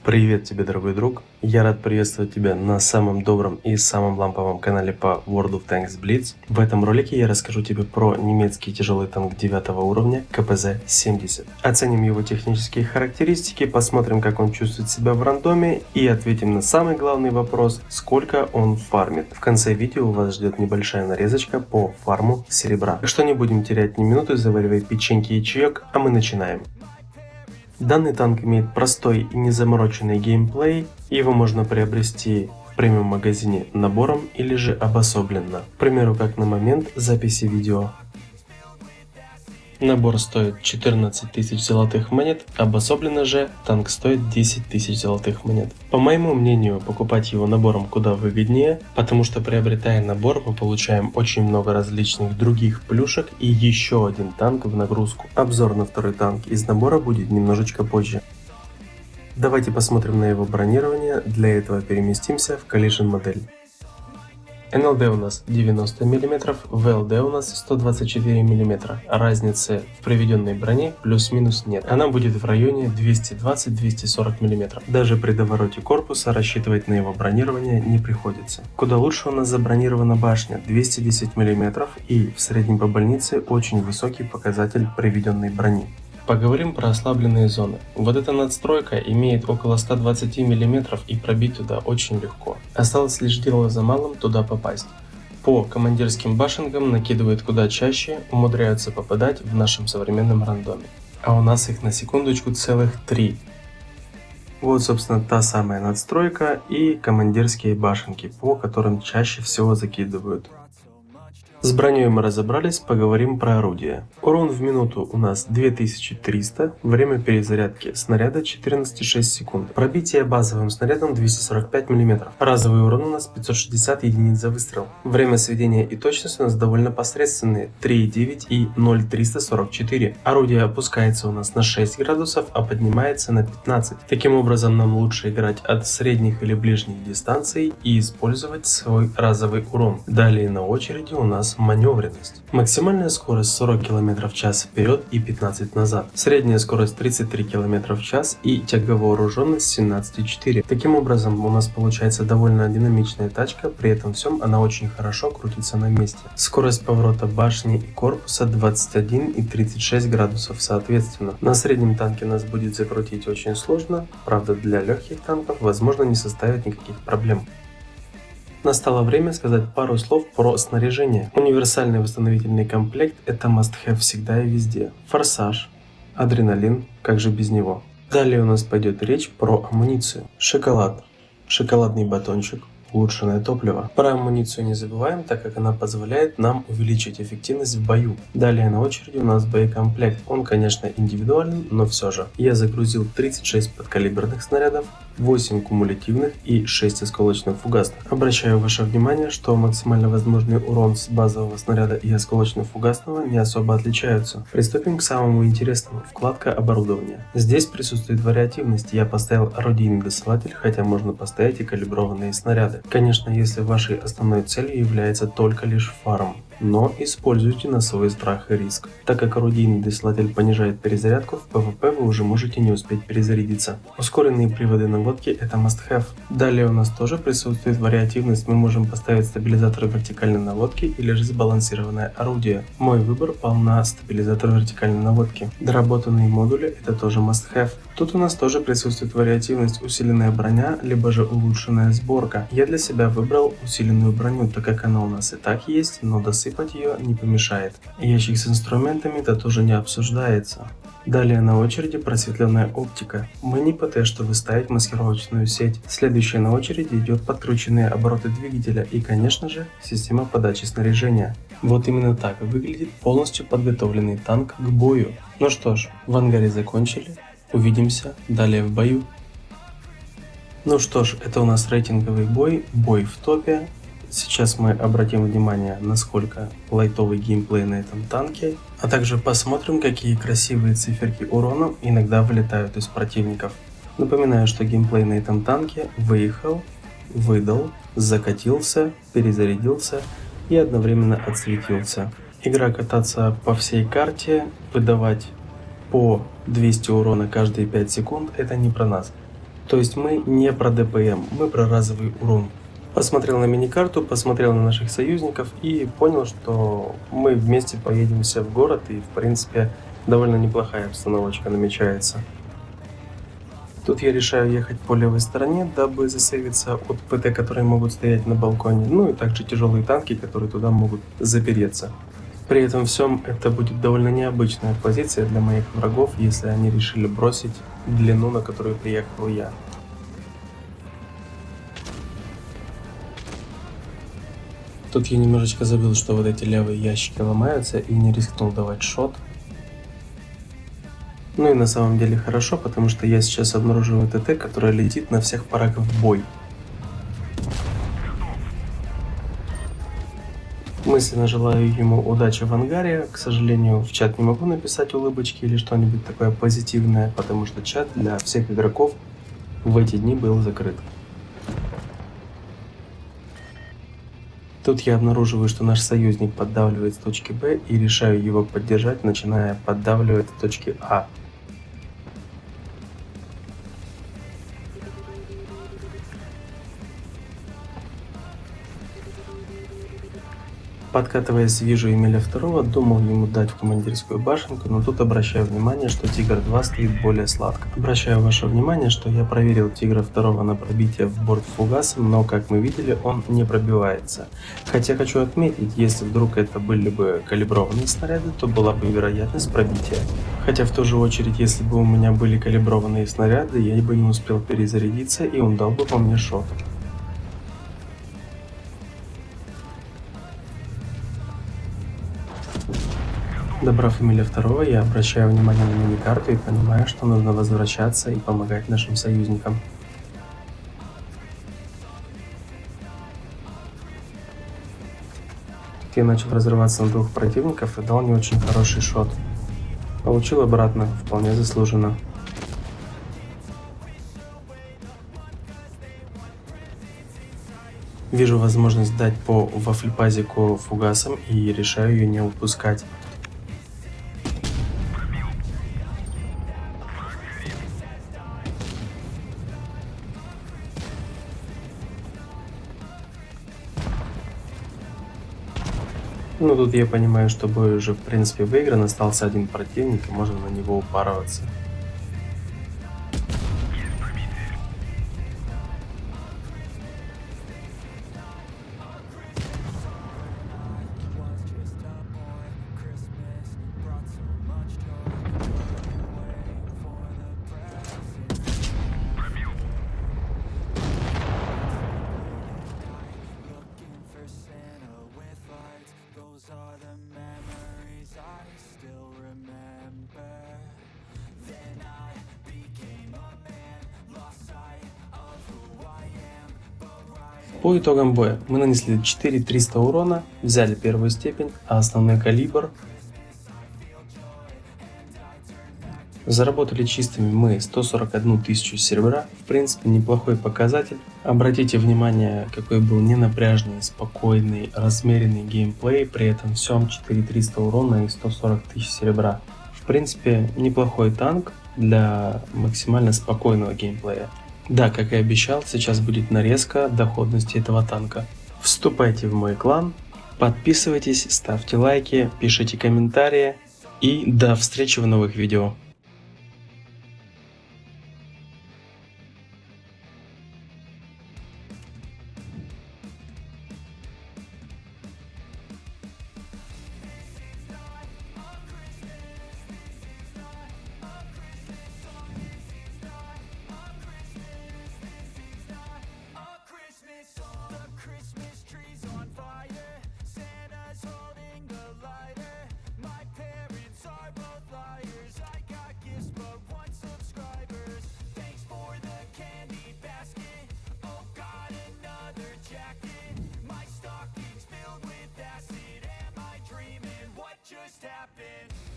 Привет тебе, дорогой друг! Я рад приветствовать тебя на самом добром и самом ламповом канале по World of Tanks Blitz. В этом ролике я расскажу тебе про немецкий тяжелый танк 9 уровня КПЗ-70. Оценим его технические характеристики, посмотрим, как он чувствует себя в рандоме и ответим на самый главный вопрос, сколько он фармит. В конце видео вас ждет небольшая нарезочка по фарму серебра. Так что не будем терять ни минуты, заваривай печеньки и чаек, а мы начинаем. Данный танк имеет простой и незамороченный геймплей, его можно приобрести в премиум магазине набором или же обособленно, к примеру, как на момент записи видео. Набор стоит 14 тысяч золотых монет, обособленно же танк стоит 10 тысяч золотых монет. По моему мнению, покупать его набором куда выгоднее, потому что приобретая набор мы получаем очень много различных других плюшек и еще один танк в нагрузку. Обзор на второй танк из набора будет немножечко позже. Давайте посмотрим на его бронирование, для этого переместимся в Collision модель. НЛД у нас 90 мм, ВЛД у нас 124 мм. Разницы в приведенной броне плюс-минус нет. Она будет в районе 220-240 мм. Даже при довороте корпуса рассчитывать на его бронирование не приходится. Куда лучше у нас забронирована башня 210 мм и в среднем по больнице очень высокий показатель приведенной брони. Поговорим про ослабленные зоны. Вот эта надстройка имеет около 120 мм и пробить туда очень легко. Осталось лишь дело за малым туда попасть. По командирским башенкам накидывают куда чаще, умудряются попадать в нашем современном рандоме. А у нас их на секундочку целых 3. Вот собственно та самая надстройка и командирские башенки, по которым чаще всего закидывают. С броней мы разобрались, поговорим про орудие. Урон в минуту у нас 2300, время перезарядки снаряда 14,6 секунд. Пробитие базовым снарядом 245 мм. Разовый урон у нас 560 единиц за выстрел. Время сведения и точность у нас довольно посредственные 3,9 и 0,344. Орудие опускается у нас на 6 градусов, а поднимается на 15. Таким образом нам лучше играть от средних или ближних дистанций и использовать свой разовый урон. Далее на очереди у нас маневренность. Максимальная скорость 40 км в час вперед и 15 назад. Средняя скорость 33 км в час и тяговооруженность 17,4. Таким образом у нас получается довольно динамичная тачка, при этом всем она очень хорошо крутится на месте. Скорость поворота башни и корпуса 21 и 36 градусов соответственно. На среднем танке нас будет закрутить очень сложно, правда для легких танков возможно не составит никаких проблем. Настало время сказать пару слов про снаряжение. Универсальный восстановительный комплект – это must-have всегда и везде. Форсаж, адреналин, как же без него. Далее у нас пойдет речь про амуницию. Шоколад, шоколадный батончик, улучшенное топливо. Про амуницию не забываем, так как она позволяет нам увеличить эффективность в бою. Далее на очереди у нас боекомплект. Он, конечно, индивидуален, но все же. Я загрузил 36 подкалиберных снарядов, 8 кумулятивных и 6 осколочно-фугасных. Обращаю ваше внимание, что максимально возможный урон с базового снаряда и осколочно-фугасного не особо отличаются. Приступим к самому интересному. Вкладка оборудования. Здесь присутствует вариативность. Я поставил орудийный досылатель, хотя можно поставить и калиброванные снаряды. Конечно, если вашей основной целью является только лишь фарм. Но используйте на свой страх и риск. Так как орудийный досылатель понижает перезарядку, в PvP вы уже можете не успеть перезарядиться. Ускоренные приводы наводки – это must-have. Далее у нас тоже присутствует вариативность. Мы можем поставить стабилизатор вертикальной наводки или же сбалансированное орудие. Мой выбор пал на стабилизатор вертикальной наводки. Доработанные модули – это тоже must-have. Тут у нас тоже присутствует вариативность, усиленная броня, либо же улучшенная сборка. Я для себя выбрал усиленную броню, так как она у нас и так есть, но досыпать ее не помешает. Ящик с инструментами это тоже не обсуждается. Далее на очереди просветленная оптика. Мы не ПТ, чтобы ставить маскировочную сеть. Следующая на очереди идет подкрученные обороты двигателя и, конечно же, система подачи снаряжения. Вот именно так выглядит полностью подготовленный танк к бою. Ну что ж, в ангаре закончили. Увидимся далее в бою. Ну что ж, это у нас рейтинговый бой, бой в топе. Сейчас мы обратим внимание, насколько лайтовый геймплей на этом танке, а также посмотрим, какие красивые циферки урона иногда вылетают из противников. Напоминаю, что геймплей на этом танке выехал, выдал, закатился, перезарядился и одновременно отсветился. Игра кататься по всей карте, выдавать по 200 урона каждые 5 секунд, это не про нас. То есть мы не про ДПМ, мы про разовый урон. Посмотрел на миникарту, посмотрел на наших союзников и понял, что мы вместе поедемся в город, и в принципе довольно неплохая обстановочка намечается. Тут я решаю ехать по левой стороне, дабы засейвиться от ПТ, которые могут стоять на балконе, ну и также тяжелые танки, которые туда могут запереться. При этом всем это будет довольно необычная позиция для моих врагов, если они решили бросить длину, на которую приехал я. Тут я немножечко забыл, что вот эти левые ящики ломаются, и не рискнул давать шот. Ну и на самом деле хорошо, потому что я сейчас обнаруживаю ТТ, которая летит на всех парах в бой. Мысленно желаю ему удачи в ангаре. К сожалению, в чат не могу написать улыбочки или что-нибудь такое позитивное, потому что чат для всех игроков в эти дни был закрыт. Тут я обнаруживаю, что наш союзник поддавливает с точки Б и решаю его поддержать, начиная поддавливать с точки А. Подкатываясь, вижу Эмиля второго, думал ему дать в командирскую башенку, но тут обращаю внимание, что Тигр 2 стоит более сладко. Обращаю ваше внимание, что я проверил Тигра второго на пробитие в борт фугасом, но как мы видели, он не пробивается. Хотя хочу отметить, если вдруг это были бы калиброванные снаряды, то была бы вероятность пробития. Хотя в ту же очередь, если бы у меня были калиброванные снаряды, я бы не успел перезарядиться и он дал бы по мне шот. Добрав Эмиля второго, я обращаю внимание на миникарту и понимаю, что нужно возвращаться и помогать нашим союзникам. Тут я начал разрываться на двух противников и дал не очень хороший шот. Получил обратно, вполне заслуженно. Вижу возможность дать по вафлепазику фугасам и решаю ее не упускать. Ну тут я понимаю, что бой уже в принципе выигран, остался один противник и можно на него упарываться. По итогам боя мы нанесли 4300 урона, взяли первую степень, а основной калибр. Заработали чистыми мы 141 тысячу серебра, в принципе неплохой показатель. Обратите внимание, какой был ненапряжный, спокойный, размеренный геймплей, при этом всем 4300 урона и 140 тысяч серебра. В принципе неплохой танк для максимально спокойного геймплея. Да, как и обещал, сейчас будет нарезка доходности этого танка. Вступайте в мой клан, подписывайтесь, ставьте лайки, пишите комментарии и до встречи в новых видео. Just happened.